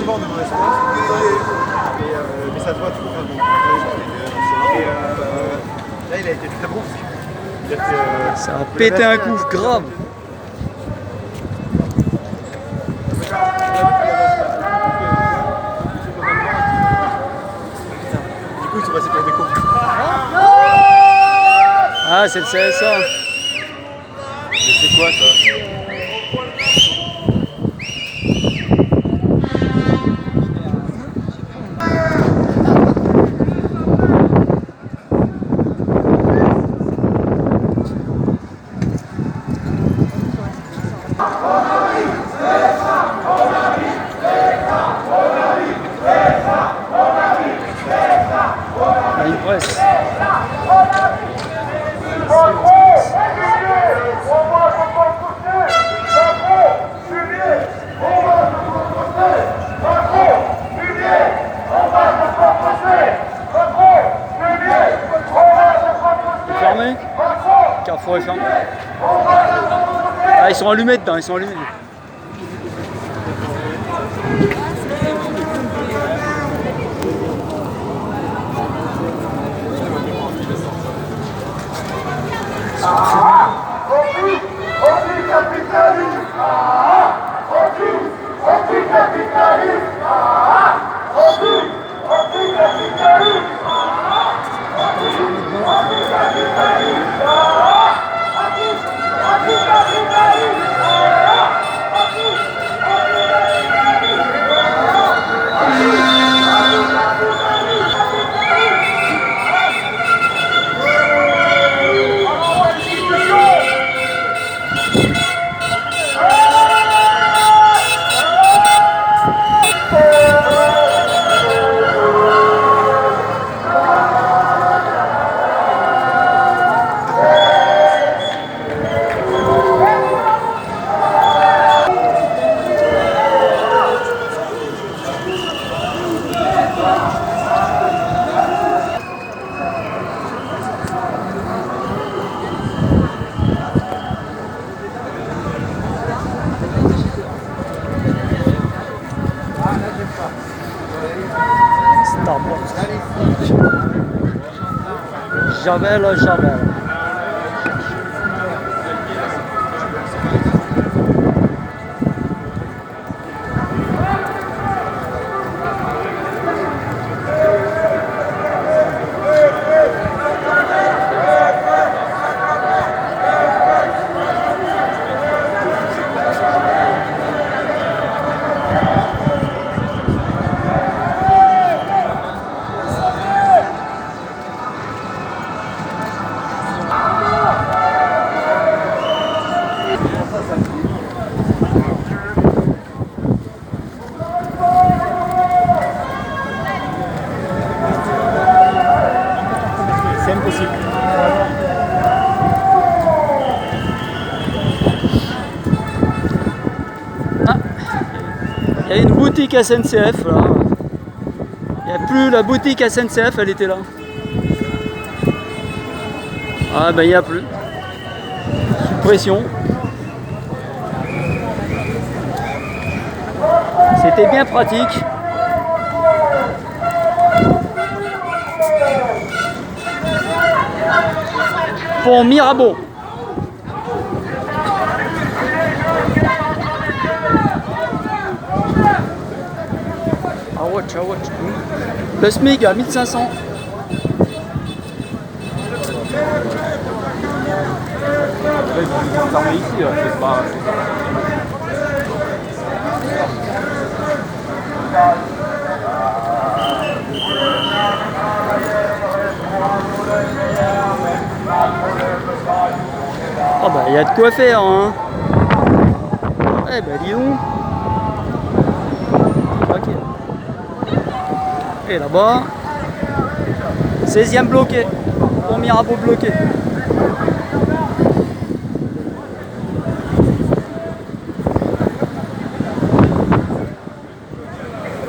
souvent de mauvaise foi, mais ça se voit toujours. Là, il a été très bon. Ça a pété un coup grave. Du coup, ils sont passés pour des cons. Ah, c'est le CSA. Mais c'est quoi ça? Une presse. C'est fermé. Carrefour est fermé. Ah, ils sont allumés dedans, ils sont allumés. Javel, Javel. C'est impossible. Ah, il y a une boutique SNCF là. Il n'y a plus la boutique SNCF, elle était là. Ah ben il n'y a plus. Suppression. C'était bien pratique. Pont Mirabeau. Ah watch, ah watch. Le SMIC à 1500. Ils vont fermer ici, c'est pas... Ah bah il y a de quoi faire hein. Eh bah dis donc. Ok. Et là-bas 16e bloqué. Pont Mirabeau bloqué.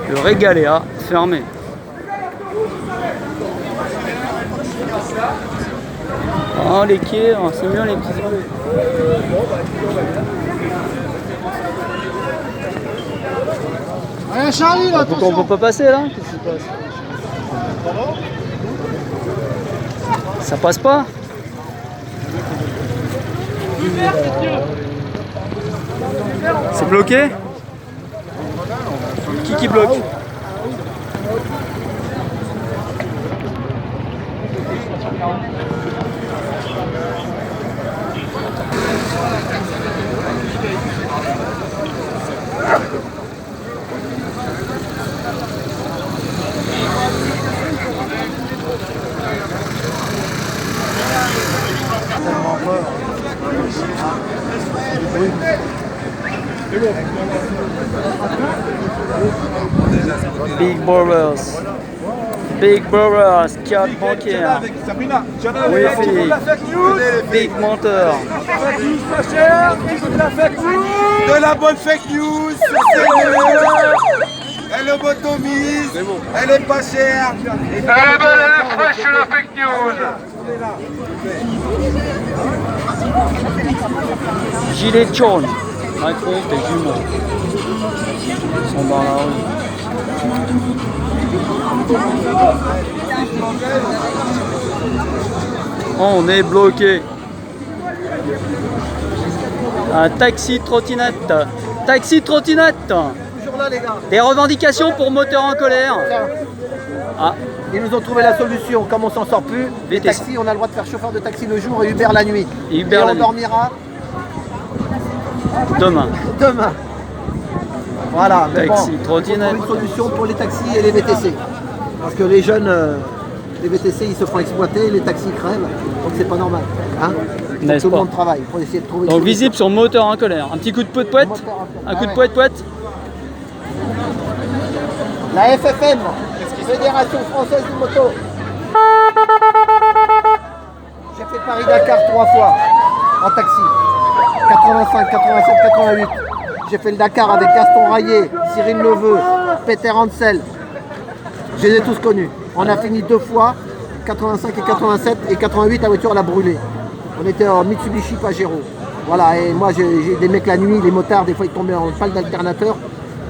Le Régaléa fermé. Oh les quais, oh, c'est bien les petits. Allez Charlie là, Pourquoi on peut pas passer là? Qu'est-ce qui se passe? Ça passe pas? C'est bloqué? Qui bloque? Big Brothers. Big Brothers, qui a manqué. Hein. Oui, Big menteur. De la bonne fake news, elle lobotomise, elle est pas chère. Elle est belle, elle est fraîche la fake news. Gilet jaune. Macron, t'es jumeaux. Ils sont dans la rue. On est bloqué. Un taxi trottinette. Taxi trottinette. Toujours là les gars. Des revendications pour moteurs en colère. Ah, Ils nous ont trouvé la solution. Comme on s'en sort plus, les VTC. taxis, on a le droit de faire chauffeur de taxi le jour et Uber la nuit. Et Uber on la nuit. dormira demain. demain. Voilà. Mais Taxi, bon, trottinette. on trouve une solution pour les taxis et les VTC. Parce que les jeunes, les VTC, ils se font exploiter, les taxis crèvent. Donc c'est pas normal. Hein. N'est-ce Tout le pas? monde travaille. Il faut essayer de trouver une Donc solution. visible sur moteur en colère. Un petit coup de poète. Un coup de poète. La FFM, Fédération Française du Moto. J'ai fait Paris-Dakar 3 fois en taxi. 85, 87, 88. J'ai fait le Dakar avec Gaston Raillet, Cyril Neveu, Peter Hansel. Je les ai tous connus. On a fini 2 fois, 85 et 87, et 88 la voiture elle a brûlé. On était en Mitsubishi Pajero. Voilà, et moi j'ai des mecs la nuit, les motards, des fois ils tombaient en panne d'alternateur.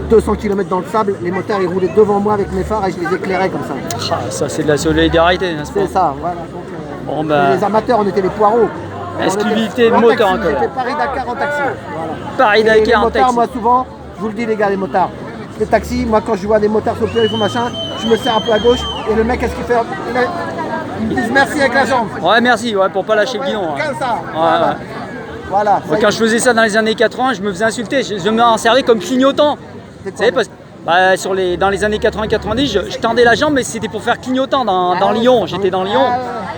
200 km dans le sable, les motards ils roulaient devant moi avec mes phares et je les éclairais comme ça. Ah, ça c'est de la solidarité, n'est-ce pas? C'est ça, voilà. Donc, Bon, bah, les amateurs, on était les poireaux. exclusivité On était moteur en en taxi, j'ai colère. fait Paris-Dakar en taxi. Voilà. Paris-Dakar Et les en motards, taxi. moi souvent, je vous le dis les gars, les motards. Les taxis, moi quand je vois des motards sur le périph' ou machin, je me serre un peu à gauche et le mec qu'est-ce qu'il fait? Il me dit merci avec la jambe. Ouais, merci, ouais, pour pas lâcher le guidon. Ouais. Comme ça. Ouais. Voilà. Moi, quand je faisais ça dans les années 80, je me faisais insulter. Je m'en servais comme clignotant. Vous savez, parce que bah, dans les années 80-90, je tendais la jambe, mais c'était pour faire clignotant dans Lyon. J'étais dans Lyon.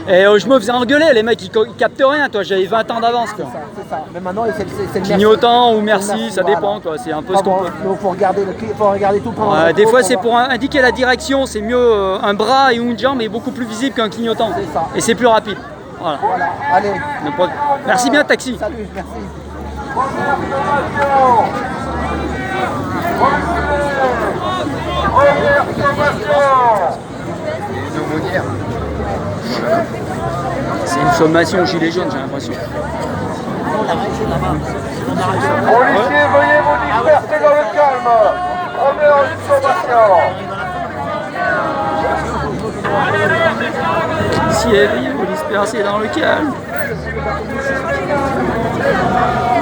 Et je me faisais engueuler. Les mecs, ils captent rien. Toi, j'avais 20 ans d'avance. Quoi. C'est ça. Mais maintenant, c'est le Clignotant ou merci, merci, ça voilà. dépend. Quoi. C'est un peu ce qu'on peut. Donc faut regarder tout pendant Ouais, le des repos fois, pour c'est voir. pour indiquer la direction. C'est mieux un bras et une jambe est beaucoup plus visible qu'un clignotant. C'est ça. Et c'est plus rapide. Voilà. Voilà, allez. Merci bien, taxi. Salut, merci. C'est une sommation au gilet jaune, j'ai l'impression. Policiers, veuillez vous disperser dans le calme. Première information. Si elle vient vous disperser dans le calme.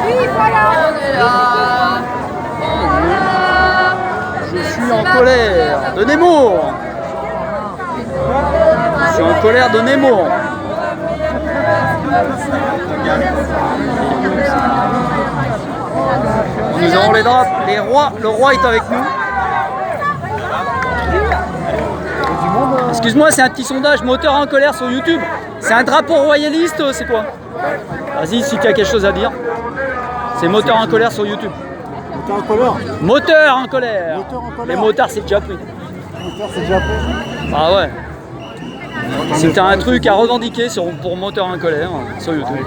Oui, voilà, on est là. Je suis en colère de Nemours. Je suis en colère de Nemours. Nous avons les draps, les rois, le roi est avec nous. Excuse-moi, c'est un petit sondage, moteur en colère sur YouTube. C'est un drapeau royaliste, c'est quoi? Vas-y, si tu as quelque chose à dire. C'est moteur en colère sur YouTube. Moteur en colère. Moteur en colère. Moteur en colère. Les motards, c'est déjà pris. Moteur, c'est déjà pris. Ah ouais. C'était un truc à revendiquer pour moteur en colère sur YouTube.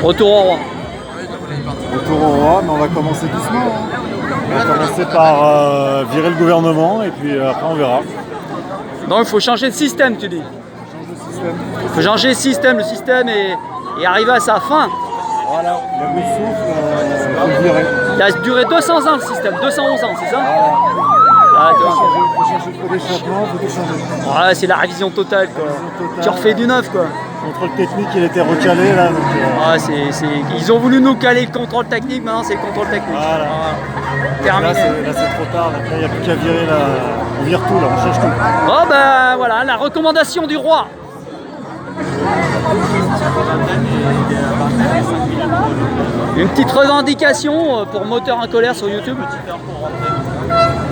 Retour au roi. Retour au roi, mais on va commencer doucement. Hein. On va commencer par virer le gouvernement et puis après on verra. Donc il faut changer de système, tu dis. Il faut changer de système, le système et arriver à sa fin. Oh, Voilà, le bout de souffle, faut le virer. Il a duré 200 ans le système, 211 ans, c'est ça? Ah, Faut changer le pot d'échappement, faut tout changer. ouais, c'est la révision totale quoi. totale. Tu refais du neuf quoi. Le contrôle technique, il était recalé là, donc... Ouais, ils ont voulu nous caler le contrôle technique, maintenant c'est le contrôle technique. Voilà. Terminé. Là, c'est trop tard. Après, il n'y a plus qu'à virer là. On vire tout, là, on change tout. Oh ben voilà, la recommandation du roi. Une petite revendication pour Moteur en colère sur YouTube.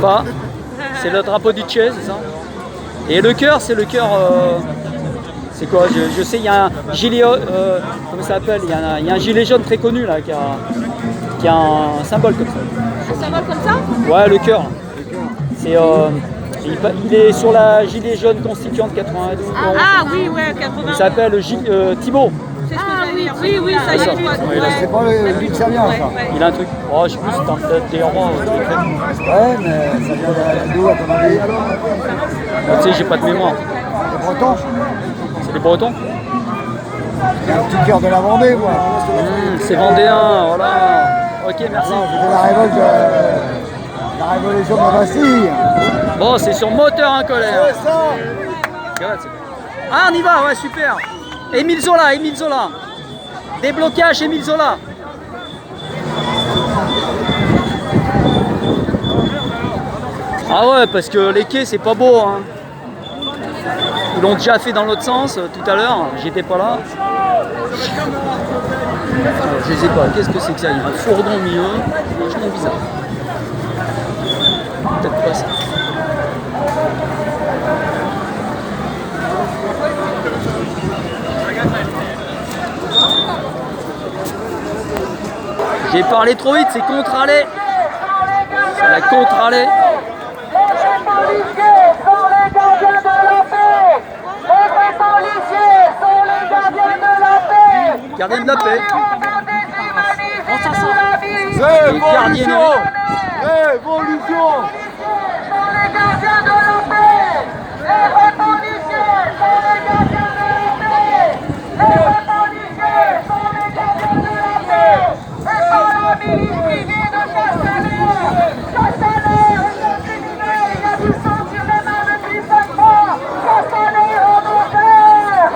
Pas. C'est le drapeau du Tché, c'est ça. Et le cœur, c'est le cœur. C'est quoi? Je sais, il y a un gilet. Comment ça s'appelle? Il y a un gilet jaune très connu là qui a un symbole comme ça. Un symbole comme ça? Ouais, le cœur. C'est. Il est sur la gilet jaune constituante 92. Ah oui, ouais, 80. Il s'appelle Thibaut. C'est ce que j'allais dire. Oui, ça y est, je vois. C'est pas le Luxalien, ça. Il a un truc. Oh, je sais plus si c'est un peut-être des rois. Ouais, mais ça vient d'où à ton avis? Tu sais, j'ai pas de mémoire. Les Bretons. C'est des Bretons. C'est un petit cœur de la Vendée, moi. C'est vendéen, voilà. Ok, merci. C'était la révolte la révolution de la Bastille. Bon, c'est sur Moteur en colère. Ah, on y va, ouais, super. Émile Zola, Émile Zola. Déblocage, Émile Zola. Ah ouais, parce que les quais, c'est pas beau, hein. Ils l'ont déjà fait dans l'autre sens tout à l'heure, j'étais pas là. Je sais pas, qu'est-ce que c'est que ça? Il y a un fourgon au milieu, vachement bizarre. Peut-être pas ça. J'ai parlé trop vite, c'est contre-allée. C'est la contre-allée. Les policiers sont les gardiens de la paix. Les vrais policiers sont les gardiens de la paix. Gardien de la paix. Révolution. Révolution. Sont les gardiens de la paix. Les vrais policiers sont les gardiens de la paix. Les vrais policiers sont les gardiens de la paix. Et pas la milice qui vient de Castaner. Castaner est un criminel. Il a dû sentir les mains depuis 5 mois. Castaner en enfer.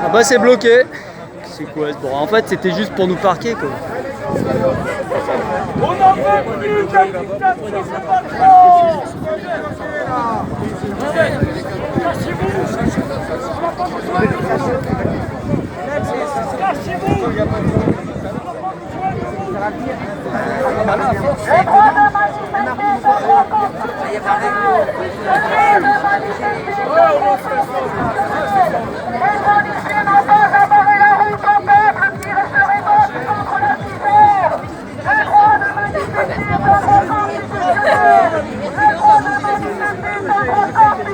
Ah bah c'est bloqué. C'est quoi ce bordel? En fait c'était juste pour nous parquer quoi. On en veut plus de les droits de manifester sont constitutionnels. Les policiers n'ont pas amarré la route au peuple qui reste révolte contre la misère. Les droits de manifester sont constitutionnels. Les droits de manifester sont constitutionnels.